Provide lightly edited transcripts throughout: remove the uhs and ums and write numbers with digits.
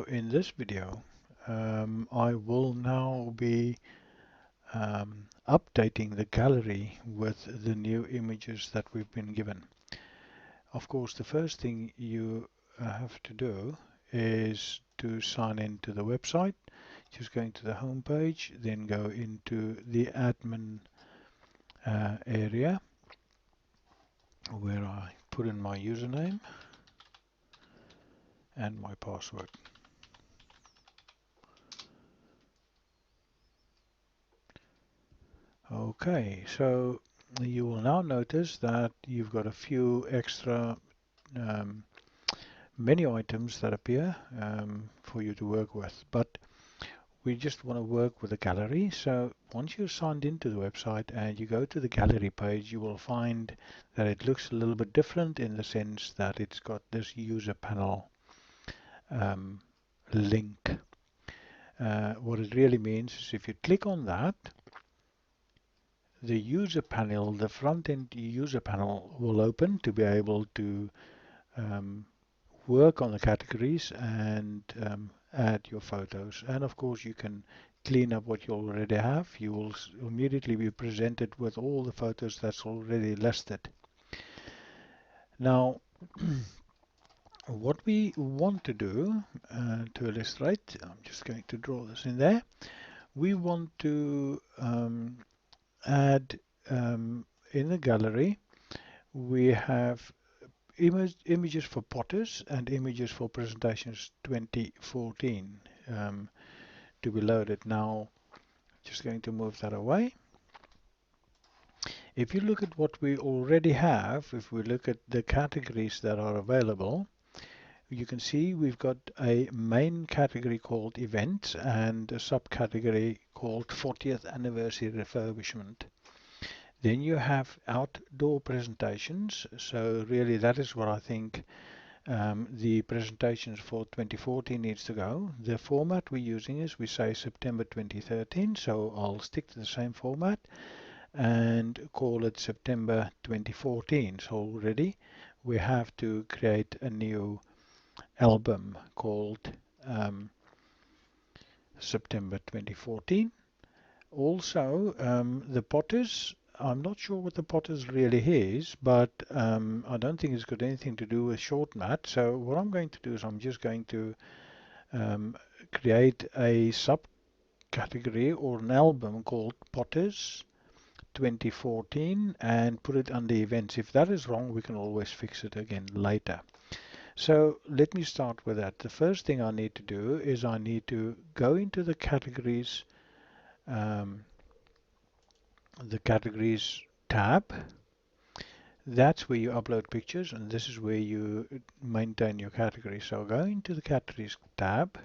In this video, I will now be updating the gallery with the new images that we've been given. Of course, the first thing you have to do is to sign into the website. Just going to the home page, then go into the admin area where I put in my username and my password. Okay, so you will now notice that you've got a few extra um, menu items that appear for you to work with, but we just want to work with the gallery. So once you're signed into the website and you go to the gallery page, you will find that it looks a little bit different in the sense that it's got this user panel um, link. What it really means is if you click on that, the user panel, the front-end user panel will open to be able to um, work on the categories and add your photos. And of course you can clean up what you already have. You will immediately be presented with all the photos that's already listed. Now what we want to do to illustrate, I'm just going to draw this in there. We want to add in the gallery, we have images for Potters and images for presentations 2014 to be loaded. Now, just going to move that away. If you look at what we already have, if we look at the categories that are available, you can see we've got a main category called events and a subcategory called 40th anniversary refurbishment. Then you have outdoor presentations. So really that is what I think the presentations for 2014 needs to go. The format we're using is we say September 2013. So I'll stick to the same format and call it September 2014. So already we have to create a new album called September 2014. Also, the Potters, I'm not sure what the Potters really is, but I don't think it's got anything to do with short mat. So what I'm going to do is I'm just going to create a subcategory or an album called Potters 2014 and put it under events. If that is wrong, we can always fix it again later. So let me start with that. The first thing I need to do is I need to go into the categories tab. That's where you upload pictures, and this is where you maintain your category. So go into the categories tab,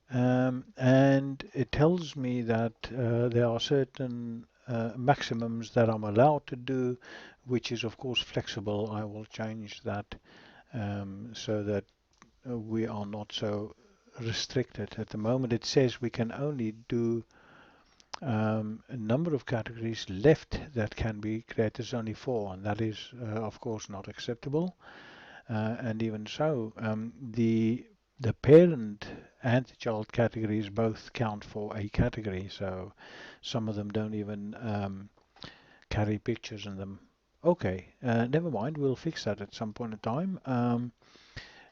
and it tells me that there are certain maximums that I'm allowed to do, which is of course flexible. I will change that so that we are not so restricted. At the moment it says we can only do a number of categories left that can be created is only 4, and that is of course not acceptable. And even so, the parent and the child categories both count for a category, so some of them don't even carry pictures in them. Okay, never mind, we'll fix that at some point in time.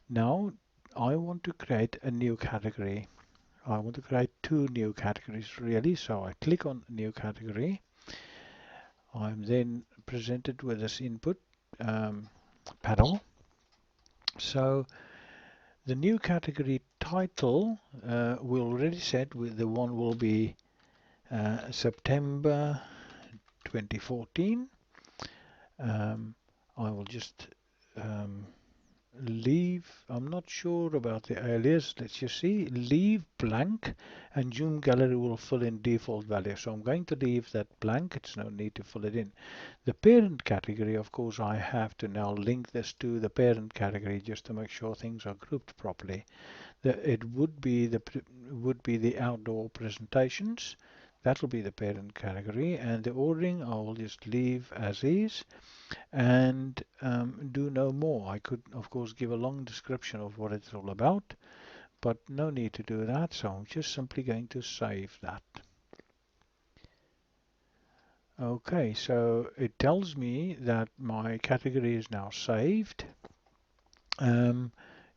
Now I want to create a new category. I want to create 2 new categories really, so I click on new category. I'm then presented with this input panel. So the new category title we already said the one will be September 2014. I will just leave, I'm not sure about the alias, let's just see, leave blank, and Zoom Gallery will fill in default value. So I'm going to leave that blank, it's no need to fill it in. The parent category, of course, I have to now link this to the parent category just to make sure things are grouped properly. It would be the outdoor presentations. That will be the parent category, and the ordering I will just leave as is and do no more. I could, of course, give a long description of what it's all about, but no need to do that, so I'm just simply going to save that. Okay, so it tells me that my category is now saved.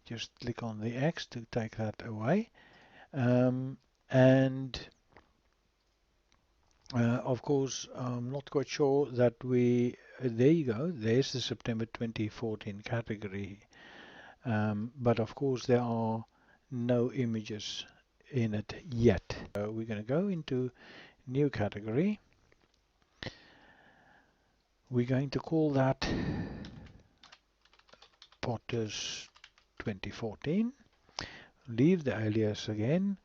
Just click on the X to take that away. And of course, I'm not quite sure that there you go, there's the September 2014 category. But of course, there are no images in it yet. So we're going to go into new category. We're going to call that Potters 2014. Leave the alias again.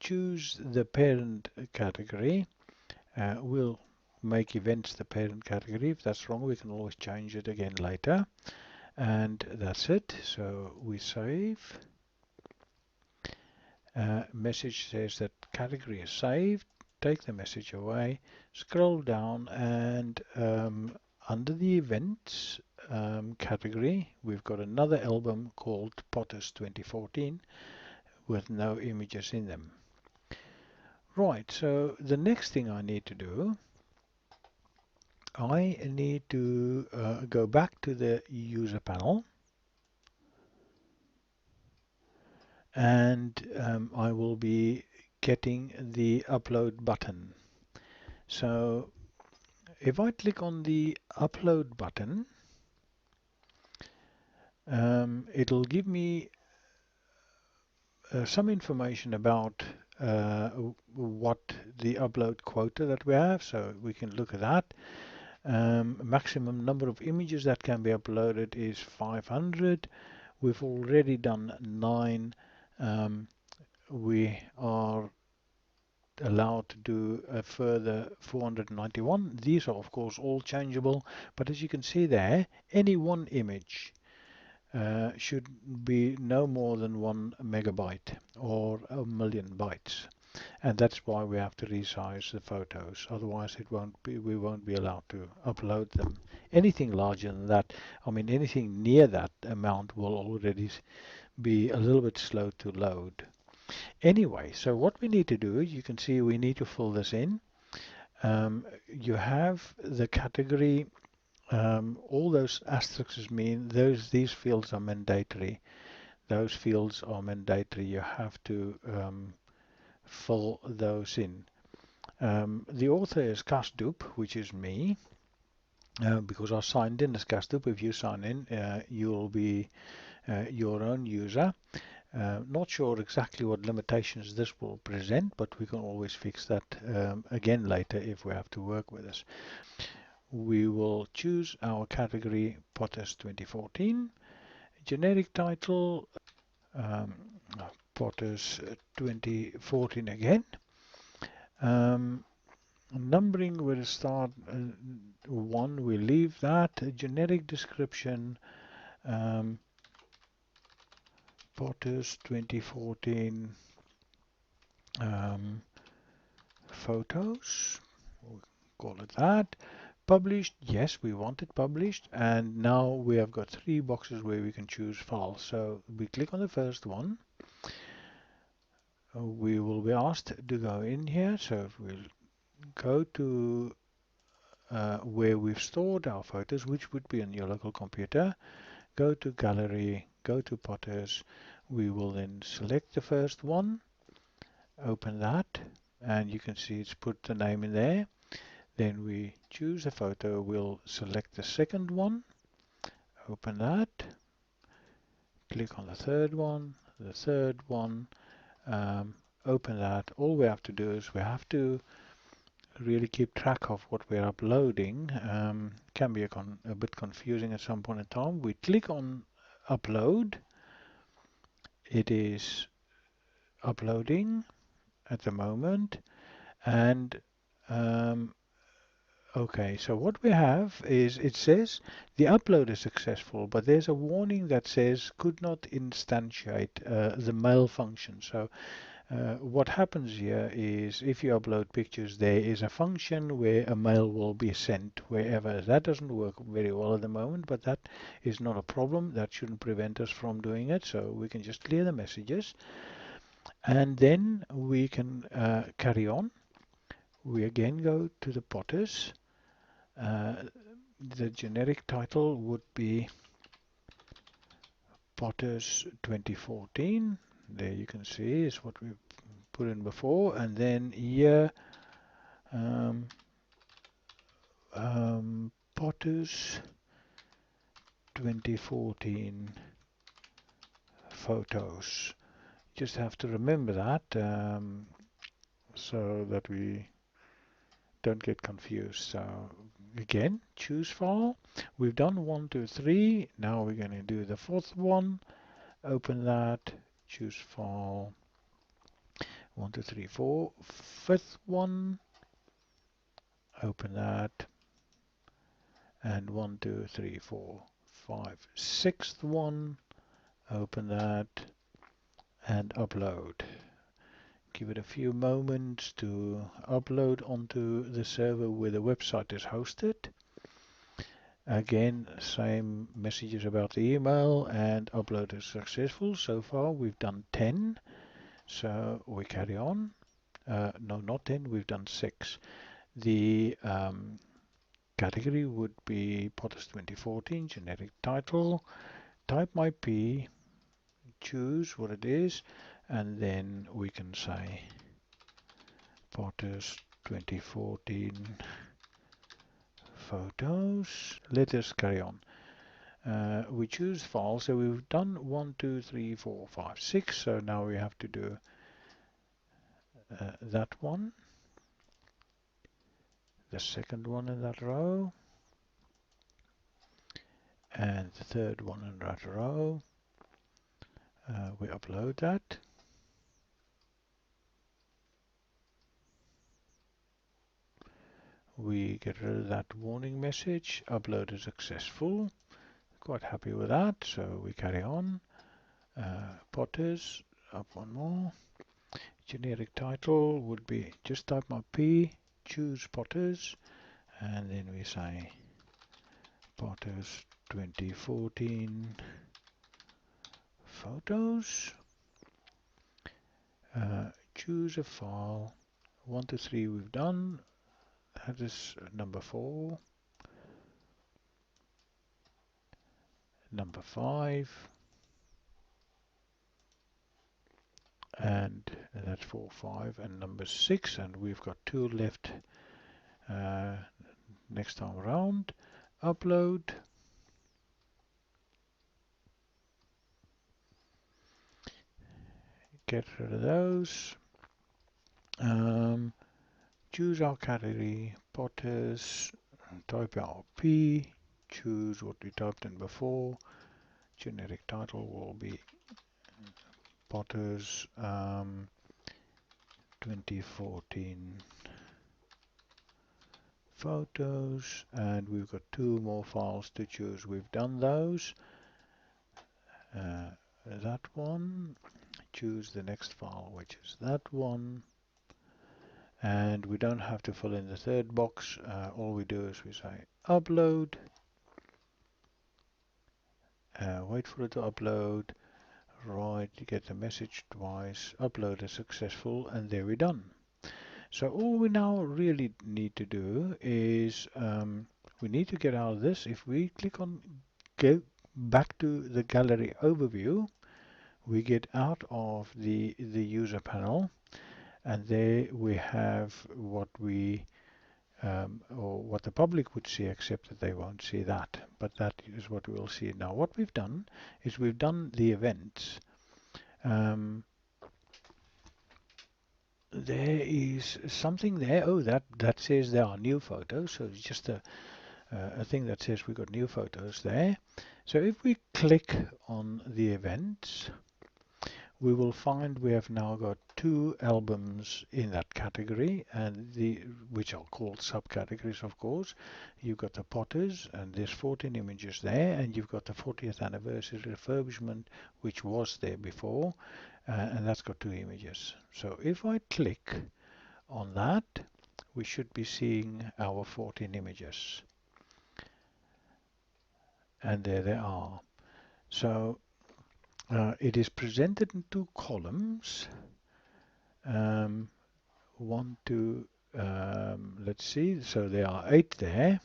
Choose the parent category. We'll make events the parent category. If that's wrong, we can always change it again later. And that's it. So we save. Message says that category is saved. Take the message away. Scroll down, and under the events category, we've got another album called Potters 2014 with no images in them. Right, so the next thing I need to do, I need to go back to the user panel, and I will be getting the upload button. So if I click on the upload button, it'll give me some information about what the upload quota that we have, so we can look at that. Maximum number of images that can be uploaded is 500. We've already done 9. We are allowed to do a further 491. These are of course all changeable, but as you can see there, any one image should be no more than 1 megabyte or a million bytes, and that's why we have to resize the photos. Otherwise, we won't be allowed to upload them. Anything larger than that, I mean, anything near that amount will already be a little bit slow to load. Anyway, so what we need to do, you can see we need to fill this in. You have the category. All those asterisks mean these fields are mandatory. Those fields are mandatory. You have to fill those in. The author is Kasdup, which is me, because I signed in as Kasdup. If you sign in, you'll be your own user. Not sure exactly what limitations this will present, but we can always fix that again later if we have to work with this. We will choose our category Potters 2014. Generic title Potters 2014 again. Numbering will start 1. We leave that. Generic description Potters 2014 photos. We'll call it that. Published, yes, we want it published, and now we have got 3 boxes where we can choose files. So we click on the first one. We will be asked to go in here, so if we'll go to where we've stored our photos, which would be on your local computer, go to Gallery, go to Potters. We will then select the first one, open that, and you can see it's put the name in there. Then we choose a photo, we'll select the second one, open that, click on the third one, open that. All we have to do is we have to really keep track of what we're uploading. Can be a bit confusing at some point in time. We click on upload. It is uploading at the moment, and okay, so what we have is it says the upload is successful, but there's a warning that says could not instantiate the mail function. So What happens here is if you upload pictures, there is a function where a mail will be sent wherever. That doesn't work very well at the moment, but that is not a problem. That shouldn't prevent us from doing it. So we can just clear the messages and then we can carry on. We again go to the potters. The generic title would be Potters 2014. There you can see is what we put in before, and then here um, Potters 2014 photos. Just have to remember that so that we don't get confused. So again, choose file. We've done 1, 2, 3. Now we're going to do the fourth one. Open that. Choose file. 1, 2, 3, 4. Fifth one. Open that. And 1, 2, 3, 4, 5. Sixth one. Open that and upload. Give it a few moments to upload onto the server where the website is hosted. Again, same messages about the email, and upload is successful. So far we've done 10, so we carry on. No, not 10, we've done 6. The category would be Potters 2014, generic title. Type my P, choose what it is, and then we can say Potters 2014 photos. Let us carry on. We choose file, so we've done 1, 2, 3, 4, 5, 6. So now we have to do that one, the second one in that row, and the third one in that row. We upload that. We get rid of that warning message. Upload is successful. Quite happy with that, so we carry on. Potters, up one more. Generic title would be just type my P, choose Potters, and then we say Potters 2014 photos. Choose a file. 1, 2, 3 we've done. That is number 4. Number 5. And that's 4, 5, and number 6, and we've got 2 left next time around. Upload. Get rid of those. Choose our category, Potters, type our P, choose what we typed in before. Generic title will be Potters 2014 photos, and we've got 2 more files to choose. We've done those. That one. Choose the next file, which is that one. And we don't have to fill in the third box. All we do is we say upload. Wait for it to upload. Right, you get the message twice. Upload is successful, and there we're done. So all we now really need to do is we need to get out of this. If we click on go back to the gallery overview, we get out of the user panel, and there we have what we or what the public would see, except that they won't see that. But that is what we'll see now. What we've done is we've done the events. There is something there. Oh, that says there are new photos. So it's just a thing that says we've got new photos there. So if we click on the events, we will find we have now got 2 albums in that category, and which are called subcategories, of course. You've got the Potters, and there's 14 images there, and you've got the 40th anniversary refurbishment, which was there before, and that's got 2 images. So if I click on that, we should be seeing our 14 images, and there they are. So it is presented in 2 columns. One, two, let's see, so there are 8 there,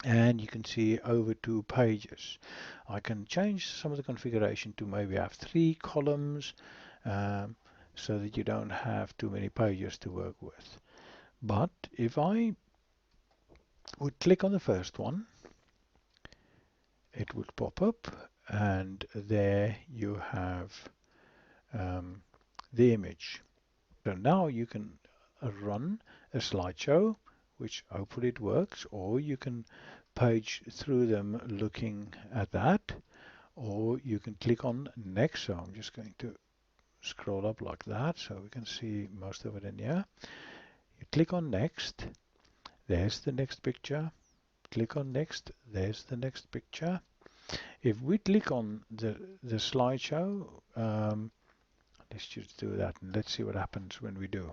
and you can see over 2 pages. I can change some of the configuration to maybe have 3 columns, so that you don't have too many pages to work with. But if I would click on the first one, it would pop up, and there you have the image. So now you can run a slideshow, which hopefully it works, or you can page through them looking at that, or you can click on next. So I'm just going to scroll up like that so we can see most of it in here. You click on next, there's the next picture. Click on next, there's the next picture. If we click on the slideshow, let's just do that and let's see what happens when we do.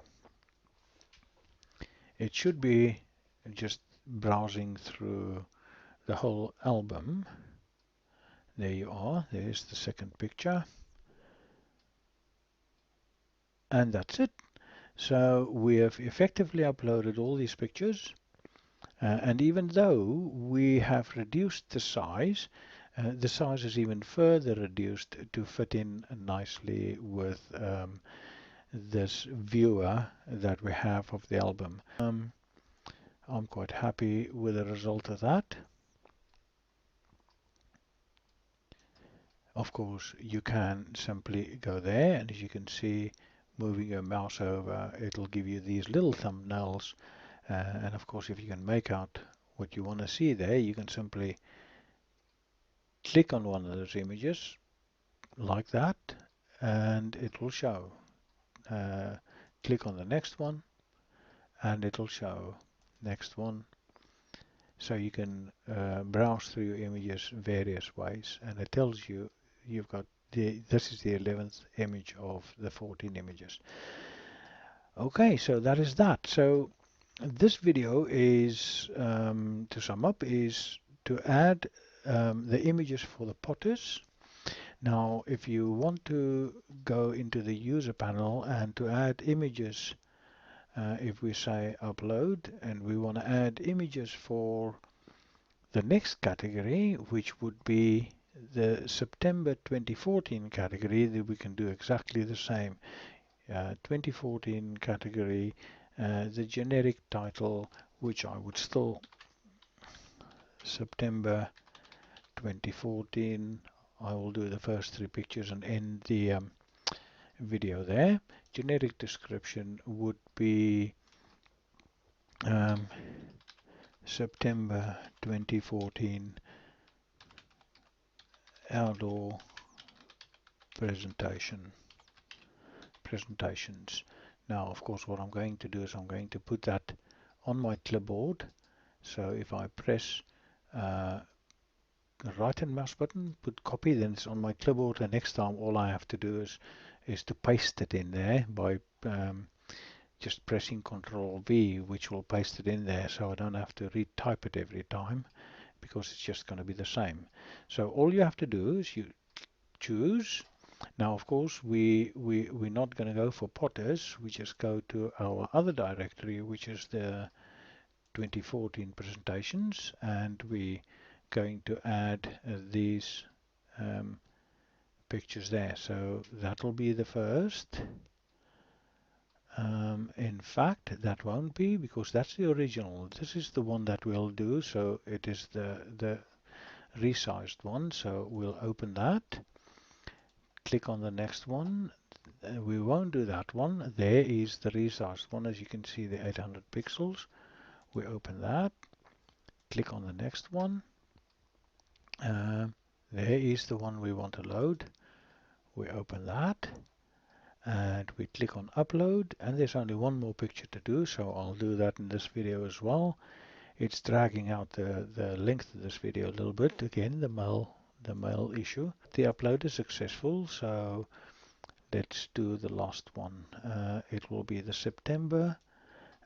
It should be just browsing through the whole album. There you are, there's the second picture. And that's it. So we have effectively uploaded all these pictures. And even though we have reduced the size is even further reduced to fit in nicely with this viewer that we have of the album. I'm quite happy with the result of that. Of course, you can simply go there, and as you can see, moving your mouse over, it'll give you these little thumbnails. And of course, if you can make out what you want to see there, you can simply click on one of those images like that, and it will show. Click on the next one, and it'll show. Next one. So you can browse through your images various ways, and it tells you you've got this is the 11th image of the 14 images. Okay, so that is that. So this video is, to sum up, is to add the images for the potters. Now, if you want to go into the user panel and to add images, if we say upload, and we want to add images for the next category, which would be the September 2014 category, that we can do exactly the same. 2014 category, the generic title, which I would still September 2014. I will do the first 3 pictures and end the video there. Generic description would be September 2014 outdoor presentations. Now, of course, what I'm going to do is I'm going to put that on my clipboard. So if I press the right hand mouse button, put copy, then it's on my clipboard, and next time all I have to do is to paste it in there by just pressing Control V, which will paste it in there, so I don't have to retype it every time, because it's just going to be the same. So all you have to do is you choose. Now, of course, we're not going to go for potters. We just go to our other directory, which is the 2014 presentations, and we're going to add these pictures there. So that'll be the first. In fact, that won't be, because that's the original. This is the one that we'll do, so it is the resized one. So we'll open that, click on the next one. We won't do that one. There is the resized one, as you can see, the 800 pixels. We open that, click on the next one. There is the one we want to load. We open that, and we click on upload, and there's only one more picture to do, so I'll do that in this video as well. It's dragging out the length of this video a little bit. Again, the mail issue. The upload is successful, so Let's do the last one. It will be the September,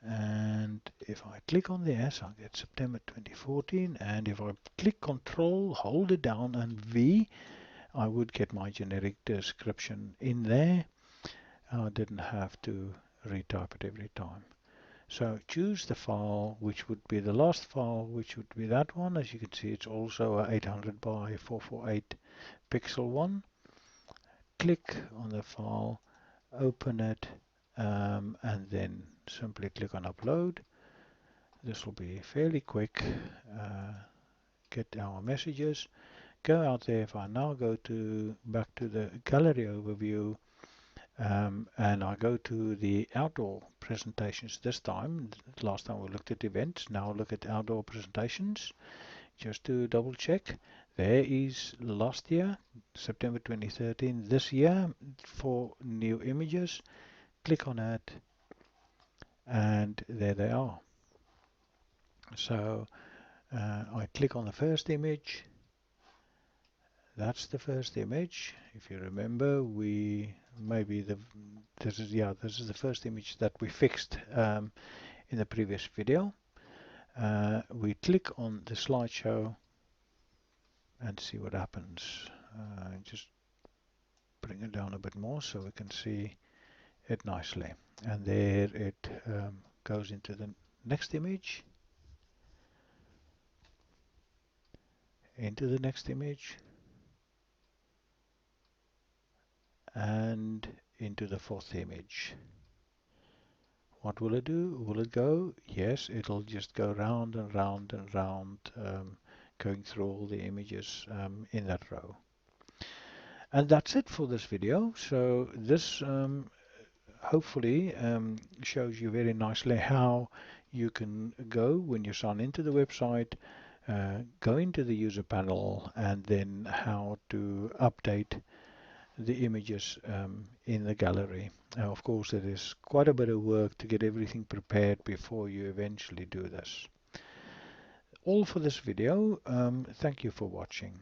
and if I click on the S, I'll get September 2014, and if I click Control, hold it down, and V, I would get my generic description in there. I didn't have to retype it every time. So choose the file, which would be the last file, which would be that one. As you can see, it's also a 800 by 448 pixel one. Click on the file, open it, and then simply click on upload. This will be fairly quick. Get our messages. Go out there. If I now go back to the gallery overview, and I go to the outdoor presentations this time. Last time we looked at events, now look at outdoor presentations. Just to double check, there is last year, September 2013, this year, 4 new images. Click on it, and there they are. So I click on the first image. That's the first image. If you remember, this is the first image that we fixed in the previous video. We click on the slideshow and see what happens. Just bring it down a bit more so we can see it nicely. And there it goes into the next image, into the next image, and into the fourth image. What will it do? Will it go? Yes, it'll just go round and round and round, going through all the images in that row. And that's it for this video. So this hopefully shows you very nicely how you can go when you sign into the website, go into the user panel, and then how to update the images in the gallery. Of course, it is quite a bit of work to get everything prepared before you eventually do this. All for this video. Thank you for watching.